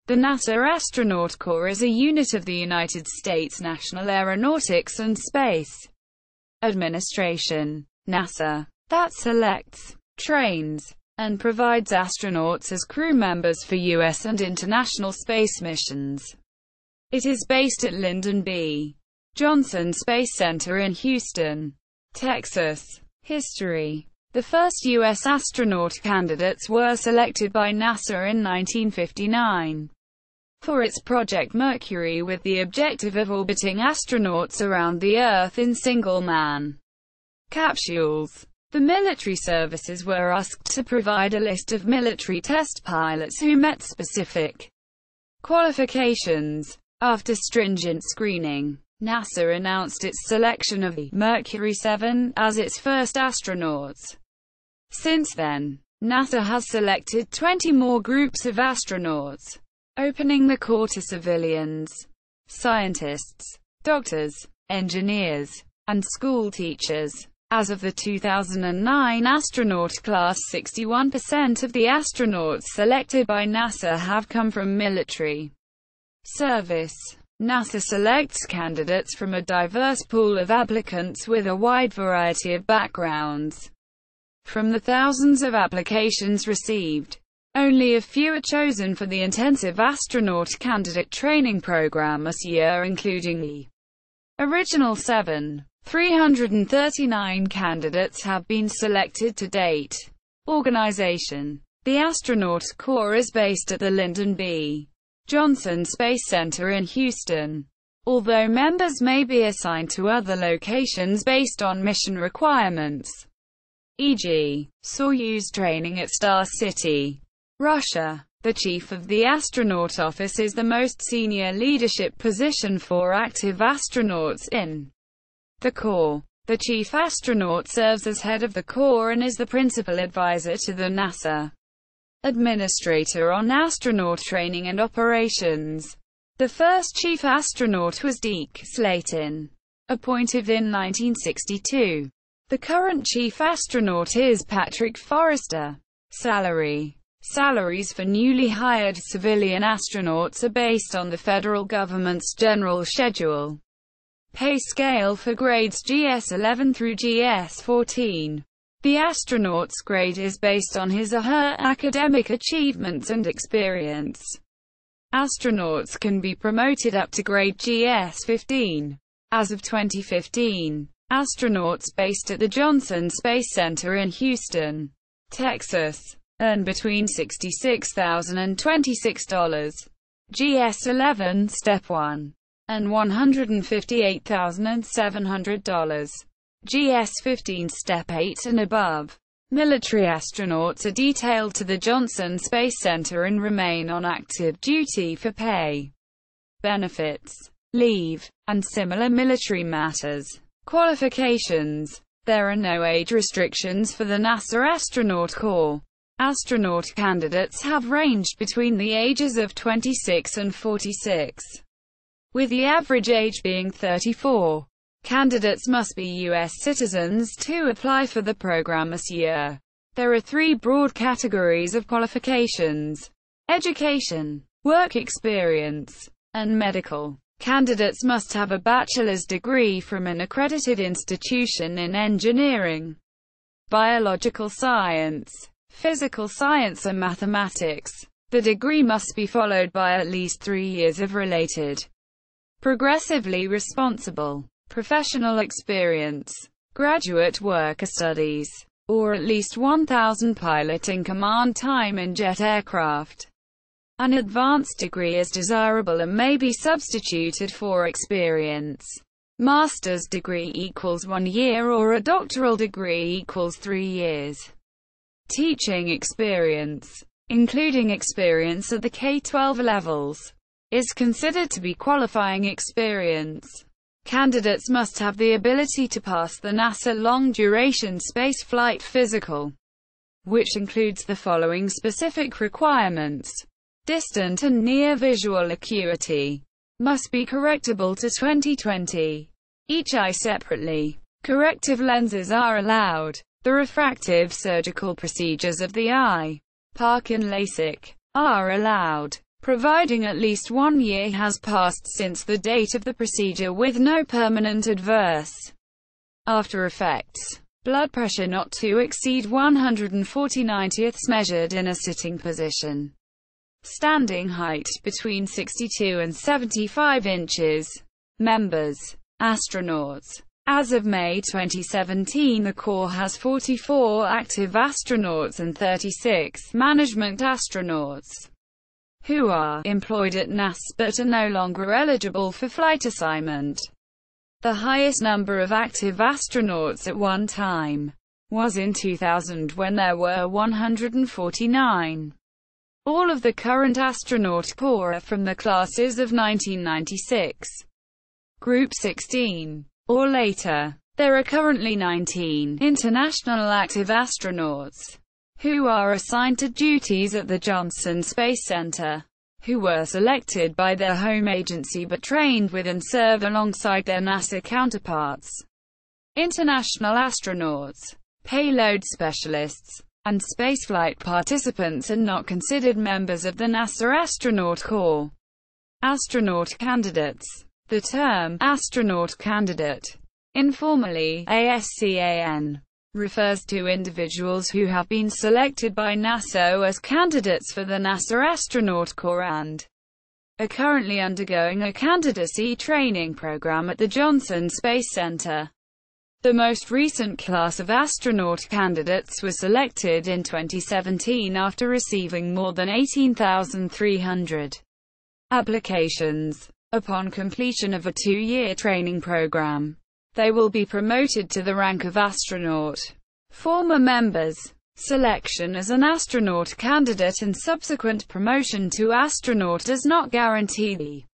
The NASA Astronaut Corps is a unit of the United States National Aeronautics and Space Administration (NASA) that selects, trains, and provides astronauts as crew members for U.S. and international space missions. It is based at Lyndon B. Johnson Space Center in Houston, Texas. History: the first U.S. astronaut candidates were selected by NASA in 1959 for its Project Mercury with the objective of orbiting astronauts around the Earth in single-man capsules. The military services were asked to provide a list of military test pilots who met specific qualifications. After stringent screening, NASA announced its selection of the Mercury 7 as its first astronauts. Since then, NASA has selected 20 more groups of astronauts, opening the Corps to civilians, scientists, doctors, engineers, and school teachers. As of the 2009 astronaut class, 61% of the astronauts selected by NASA have come from military service. NASA selects candidates from a diverse pool of applicants with a wide variety of backgrounds. From the thousands of applications received, only a few are chosen for the intensive astronaut candidate training program this year, including the original 339 candidates have been selected to date. Organization: the Astronaut Corps is based at the Lyndon B. Johnson Space Center in Houston, although members may be assigned to other locations based on mission requirements, e.g., Soyuz training at Star City, Russia. The Chief of the Astronaut Office is the most senior leadership position for active astronauts in the Corps. The Chief Astronaut serves as head of the Corps and is the principal advisor to the NASA Administrator on astronaut training and operations. The first chief astronaut was Deke Slayton, appointed in 1962. The current chief astronaut is Patrick Forrester. Salaries for newly hired civilian astronauts are based on the federal government's general schedule pay scale for grades GS-11 through GS-14. The astronaut's grade is based on his or her academic achievements and experience. Astronauts can be promoted up to grade GS-15. As of 2015, astronauts based at the Johnson Space Center in Houston, Texas, earn between $66,000 and $26 GS-11 Step 1, and $158,700 GS-15 Step 8 and above. Military astronauts are detailed to the Johnson Space Center and remain on active duty for pay, benefits, leave, and similar military matters. Qualifications: there are no age restrictions for the NASA Astronaut Corps. Astronaut candidates have ranged between the ages of 26 and 46, with the average age being 34. Candidates must be U.S. citizens to apply for the program this year. There are 3 broad categories of qualifications: education, work experience, and medical. Candidates must have a bachelor's degree from an accredited institution in engineering, biological science, physical science or mathematics. The degree must be followed by at least 3 years of related, progressively responsible, professional experience, graduate work or studies, or at least 1,000 piloting command time in jet aircraft. An advanced degree is desirable and may be substituted for experience. Master's degree equals 1 year or a doctoral degree equals 3 years. Teaching experience, including experience at the K-12 levels, is considered to be qualifying experience. Candidates must have the ability to pass the NASA Long-Duration Spaceflight Physical, which includes the following specific requirements. Distant and near visual acuity must be correctable to 20/20, each eye separately. Corrective lenses are allowed. The refractive surgical procedures of the eye, PARC and LASIK, are allowed. providing at least 1 year has passed since the date of the procedure with no permanent adverse after effects. Blood pressure not to exceed 140/90ths measured in a sitting position. Standing height between 62 and 75 inches. Members. Astronauts. As of May 2017, the Corps has 44 active astronauts and 36 management astronauts who are employed at NASA but are no longer eligible for flight assignment. The highest number of active astronauts at one time was in 2000 when there were 149. All of the current astronaut corps are from the classes of 1996, Group 16, or later. There are currently 19 international active astronauts who are assigned to duties at the Johnson Space Center, who were selected by their home agency but trained with and serve alongside their NASA counterparts. International astronauts, payload specialists, and spaceflight participants are not considered members of the NASA Astronaut Corps. Astronaut candidates. The term astronaut candidate, informally ASCAN, refers to individuals who have been selected by NASA as candidates for the NASA Astronaut Corps and are currently undergoing a candidacy training program at the Johnson Space Center. The most recent class of astronaut candidates was selected in 2017 after receiving more than 18,300 applications. Upon completion of a 2-year training program, they will be promoted to the rank of astronaut. Former members. Selection as an astronaut candidate and subsequent promotion to astronaut does not guarantee the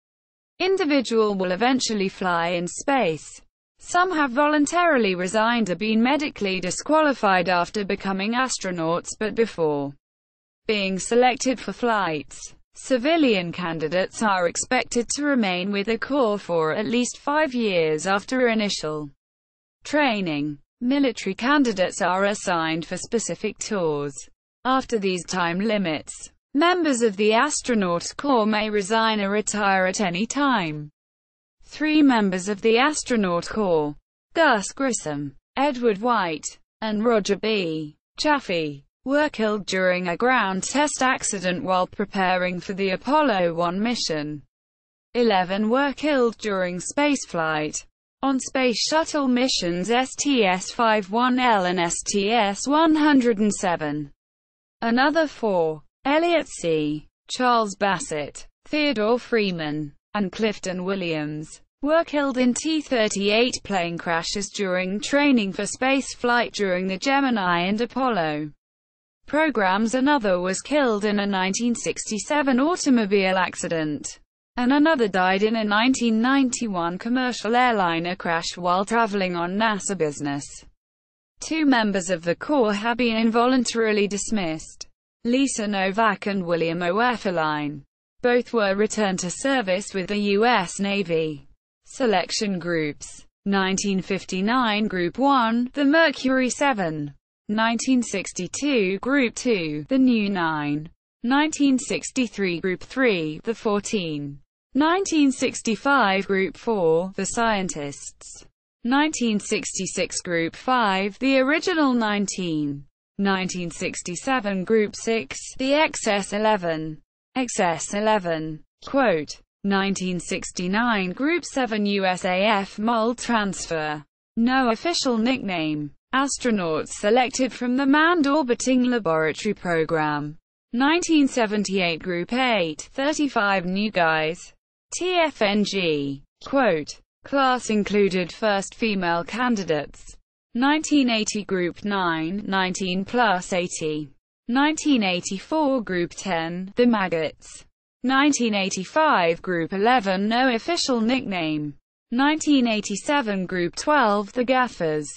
individual will eventually fly in space. Some have voluntarily resigned or been medically disqualified after becoming astronauts but before being selected for flights. Civilian candidates are expected to remain with the Corps for at least 5 years after initial training. Military candidates are assigned for specific tours. After these time limits, members of the Astronaut Corps may resign or retire at any time. 3 members of the Astronaut Corps, Gus Grissom, Edward White, and Roger B. Chaffee, were killed during a ground test accident while preparing for the Apollo 1 mission. 11 were killed during spaceflight on Space Shuttle missions STS-51L and STS-107. Another 4, Elliot C., Charles Bassett, Theodore Freeman, and Clifton Williams, were killed in T-38 plane crashes during training for spaceflight during the Gemini and Apollo programs. Another was killed in a 1967 automobile accident, and another died in a 1991 commercial airliner crash while traveling on NASA business. 2 members of the Corps have been involuntarily dismissed, Lisa Novak and William O. Effeline. Both were returned to service with the U.S. Navy. Selection groups. 1959 Group 1, the Mercury 7. 1962 Group 2, the New 9. 1963 Group 3, the 14. 1965 Group 4, the Scientists. 1966 Group 5, the Original 19. 1967 Group 6, the XS-11. XS-11. Quote. 1969 Group 7 USAF MOL transfer. No official nickname. Astronauts selected from the Manned Orbiting Laboratory Program. 1978 Group 8, 35 new guys. TFNG. Quote. Class included first female candidates. 1980 Group 9, 19 plus 80. 1984 Group 10, the Maggots. 1985 Group 11, no official nickname. 1987 Group 12, the Gaffers.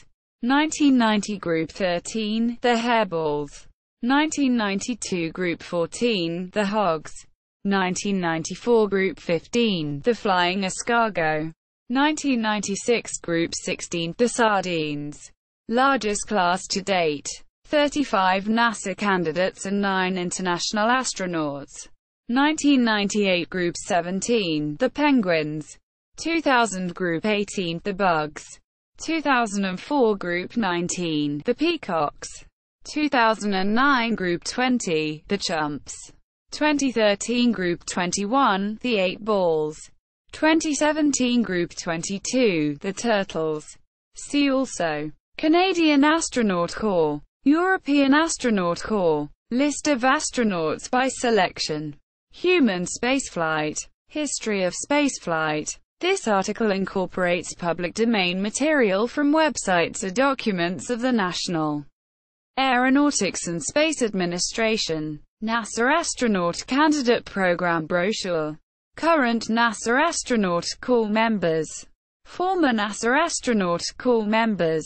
1990 Group 13, the Hairballs. 1992 Group 14, the Hogs. 1994 Group 15, the Flying Escargot. 1996 Group 16, the Sardines. Largest class to date. 35 NASA candidates and 9 international astronauts. 1998 Group 17, The Penguins. 2000 Group 18, The Bugs. 2004 Group 19, The Peacocks. 2009 Group 20, The Chumps. 2013 Group 21, The 8 Balls. 2017 Group 22, The Turtles. See also: Canadian Astronaut Corps, European Astronaut Corps, List of astronauts by selection, Human spaceflight, History of spaceflight. This article incorporates public domain material from websites or documents of the National Aeronautics and Space Administration. NASA Astronaut Candidate Program Brochure. Current NASA Astronaut Corps members. Former NASA Astronaut Corps members.